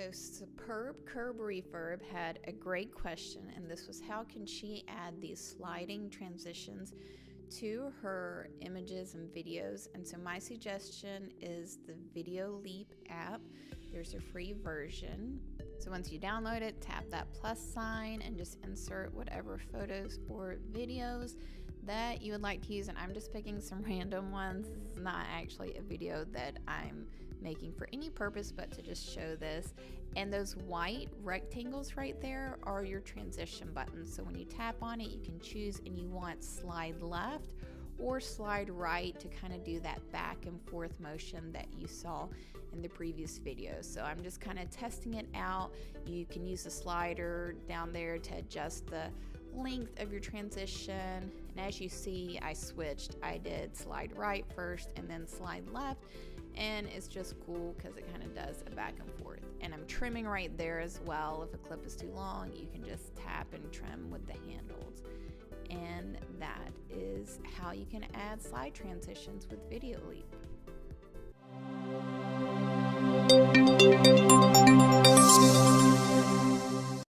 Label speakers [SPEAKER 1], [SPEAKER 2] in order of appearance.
[SPEAKER 1] So Superb Curb Refurb had a great question, and this was how can she add these sliding transitions to her images and videos. And so my suggestion is the Videoleap app. There's a free version. So once you download it, tap that plus sign and just insert whatever photos or videos that you would like to use. And I'm just picking some random ones. This is not actually a video that I'm making for any purpose but to just show this. And those white rectangles right there are your transition buttons. So when you tap on it, you can choose and you want slide left or slide right to kind of do that back and forth motion that you saw in the previous video. So I'm just kind of testing it out. You can use the slider down there to adjust the length of your transition. And as you see, I switched. I did slide right first and then slide left. And it's just cool because it kind of does a back and forth. And I'm trimming right there as well. If a clip is too long, you can just tap and trim with the handles. And that is how you can add slide transitions with Videoleap.